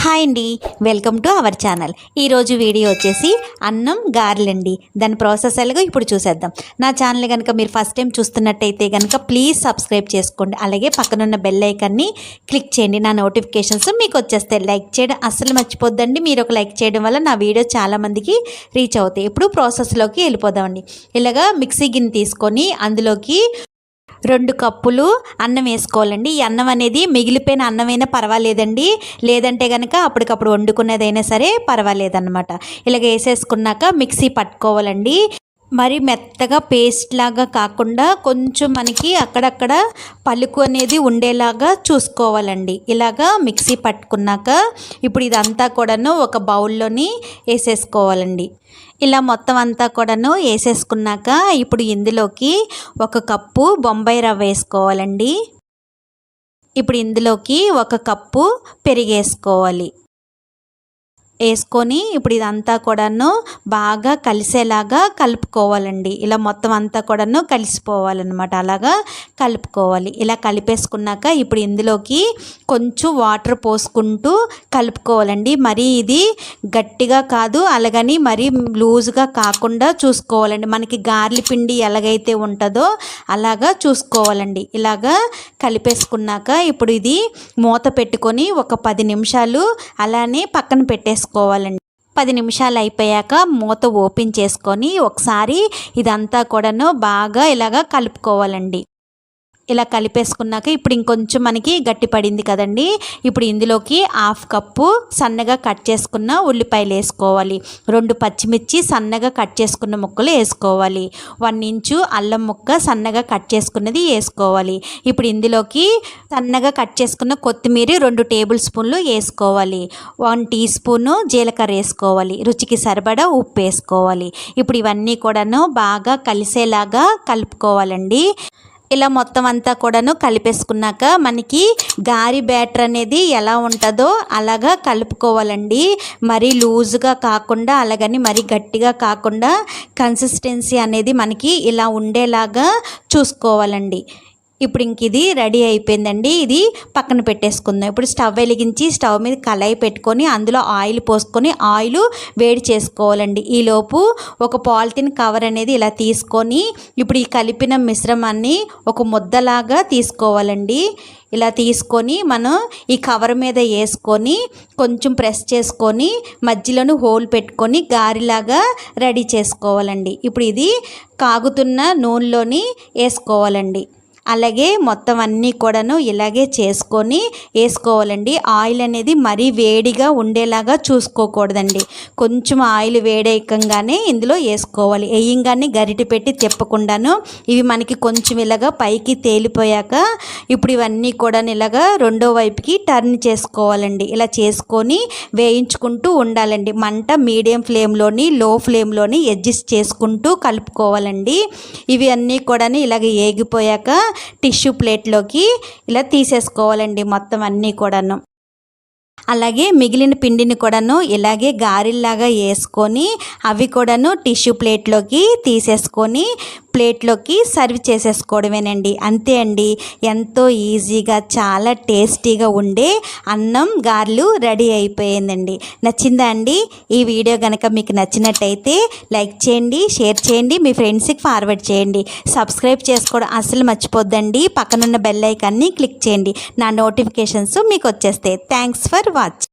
Hi అండి, welcome to our channel. ఈరోజు video వచ్చేసి అన్నం గారెలండి. దాని ప్రాసెస్ ఎలాగో ఇప్పుడు చూసేద్దాం. నా ఛానల్ కనుక మీరు ఫస్ట్ టైం చూస్తున్నట్టయితే కనుక ప్లీజ్ సబ్స్క్రైబ్ చేసుకోండి. అలాగే పక్కనున్న బెల్ ఐకాన్ని క్లిక్ చేయండి. నా నోటిఫికేషన్స్ మీకు వచ్చేస్తాయి. లైక్ చేయడం అస్సలు మర్చిపోద్దండి. మీరు ఒక లైక్ చేయడం వల్ల నా వీడియో చాలామందికి రీచ్ అవుతాయి. ఇప్పుడు ప్రాసెస్లోకి వెళ్ళిపోదామండి. ఇలాగా మిక్సీ గిన్నె తీసుకొని అందులోకి 2 కప్పులు అన్నం వేసుకోవాలండి. ఈ అన్నం అనేది మిగిలిపోయిన అన్నమైనా పర్వాలేదండి, లేదంటే కనుక అప్పటికప్పుడు వండుకునేదైనా సరే పర్వాలేదన్నమాట. ఇలాగ వేసేసుకున్నాక మిక్సీ పట్టుకోవాలండి. మరి మెత్తగా పేస్ట్ లాగా కాకుండా కొంచెం మనకి అక్కడక్కడ పలుకు అనేది ఉండేలాగా చూసుకోవాలండి. ఇలాగా మిక్సీ పట్టుకున్నాక ఇప్పుడు ఇదంతా కూడాను ఒక బౌల్లోని వేసేసుకోవాలండి. ఇలా మొత్తం అంతా కూడాను వేసేసుకున్నాక ఇప్పుడు ఇందులోకి 1 కప్పు బొంబాయి రవ్వ వేసుకోవాలండి. ఇప్పుడు ఇందులోకి 1 కప్పు పెరుగు వేసుకోవాలి. వేసుకొని ఇప్పుడు ఇదంతా కూడాను బాగా కలిసేలాగా కలుపుకోవాలండి. ఇలా మొత్తం అంతా కూడాను కలిసిపోవాలన్నమాట. అలాగా కలుపుకోవాలి. ఇలా కలిపేసుకున్నాక ఇప్పుడు ఇందులోకి కొంచెం వాటర్ పోసుకుంటూ కలుపుకోవాలండి. మరీ ఇది గట్టిగా కాదు, అలాగని మరీ లూజ్గా కాకుండా చూసుకోవాలండి. మనకి గార్లి పిండి ఎలాగైతే ఉంటుందో అలాగా చూసుకోవాలండి. ఇలాగా కలిపేసుకున్నాక ఇప్పుడు ఇది మూత పెట్టుకొని ఒక 10 నిమిషాలు అలానే పక్కన పెట్టేసుకోవాలండి. 10 నిమిషాలు అయిపోయాక మూత ఓపెన్ చేసుకొని ఒకసారి ఇదంతా కూడాను బాగా ఇలాగా కలుపుకోవాలండి. ఇలా కలిపేసుకున్నాక ఇప్పుడు ఇంకొంచెం మనకి గట్టి పడింది కదండి. ఇప్పుడు ఇందులోకి 1/2 కప్పు సన్నగా కట్ చేసుకున్న ఉల్లిపాయలు వేసుకోవాలి. 2 పచ్చిమిర్చి సన్నగా కట్ చేసుకున్న ముక్కలు వేసుకోవాలి. 1 ఇంచు అల్లం ముక్క సన్నగా కట్ చేసుకున్నది వేసుకోవాలి. ఇప్పుడు ఇందులోకి సన్నగా కట్ చేసుకున్న కొత్తిమీర 2 టేబుల్ స్పూన్లు వేసుకోవాలి. 1 టీ స్పూను జీలకర్ర వేసుకోవాలి. రుచికి సరిపడా ఉప్పు వేసుకోవాలి. ఇప్పుడు ఇవన్నీ కూడాను బాగా కలిసేలాగా కలుపుకోవాలండి. ఇలా మొత్తం అంతా కూడాను కలిపేసుకున్నాక మనకి గారి బ్యాటర్ అనేది ఎలా ఉంటుందో అలాగా కలుపుకోవాలండి. మరీ లూజ్గా కాకుండా అలాగని మరీ గట్టిగా కాకుండా కన్సిస్టెన్సీ అనేది మనకి ఇలా ఉండేలాగా చూసుకోవాలండి. ఇప్పుడు ఇంక ఇది రెడీ అయిపోయిందండి. ఇది పక్కన పెట్టేసుకుందాం. ఇప్పుడు స్టవ్ వెలిగించి స్టవ్ మీద కళాయి పెట్టుకొని అందులో ఆయిల్ పోసుకొని ఆయిల్ వేడి చేసుకోవాలండి. ఈలోపు ఒక పాలిథిన్ కవర్ అనేది ఇలా తీసుకొని ఇప్పుడు ఈ కలిపిన మిశ్రమాన్ని ఒక ముద్దలాగా తీసుకోవాలండి. ఇలా తీసుకొని మనం ఈ కవర్ మీద వేసుకొని కొంచెం ప్రెస్ చేసుకొని మధ్యలోని హోల్ పెట్టుకొని గారిలాగా రెడీ చేసుకోవాలండి. ఇప్పుడు ఇది కాగుతున్న నూనెలోని వేసుకోవాలండి. అలాగే మొత్తం అన్నీ కూడాను ఇలాగే చేసుకొని వేసుకోవాలండి. ఆయిల్ అనేది మరీ వేడిగా ఉండేలాగా చూసుకోకూడదండి. కొంచెం ఆయిల్ వేడెక్కగానే ఇందులో వేసుకోవాలి. వేయంగానే గరిటె పెట్టి తిప్పకుండాను ఇవి మనకి కొంచెం ఇలాగా పైకి తేలిపోయాక ఇప్పుడు ఇవన్నీ కూడా ఇలాగా రెండో వైపుకి టర్న్ చేసుకోవాలండి. ఇలా చేసుకొని వేయించుకుంటూ ఉండాలండి. మంట మీడియం ఫ్లేమ్లోని లో ఫ్లేమ్లోని అడ్జస్ట్ చేసుకుంటూ కలుపుకోవాలండి. ఇవి అన్నీ కూడా ఇలాగ ఏగిపోయాక టిష్యూ ప్లేట్లోకి ఇలా తీసేసుకోవాలండి మొత్తం అన్నీ కూడాను. అలాగే మిగిలిన పిండిని కూడాను ఇలాగే గారెల్లాగా వేసుకొని అవి కూడాను టిష్యూ ప్లేట్లోకి తీసేసుకొని ప్లేట్లోకి సర్వ్ చేసేసుకోవడమేనండి. అంతే అండి, ఎంతో ఈజీగా చాలా టేస్టీగా ఉండే అన్నం గారెలు రెడీ అయిపోయిందండి. నచ్చిందా అండి? ఈ వీడియో కనుక మీకు నచ్చినట్టయితే లైక్ చేయండి, షేర్ చేయండి, మీ ఫ్రెండ్స్కి ఫార్వర్డ్ చేయండి. సబ్స్క్రైబ్ చేసుకోవడం అస్సలు మర్చిపోద్దండి. పక్కనున్న బెల్ ఐకాన్ని క్లిక్ చేయండి. నా నోటిఫికేషన్స్ మీకు వచ్చేస్తాయి. Thanks for watch.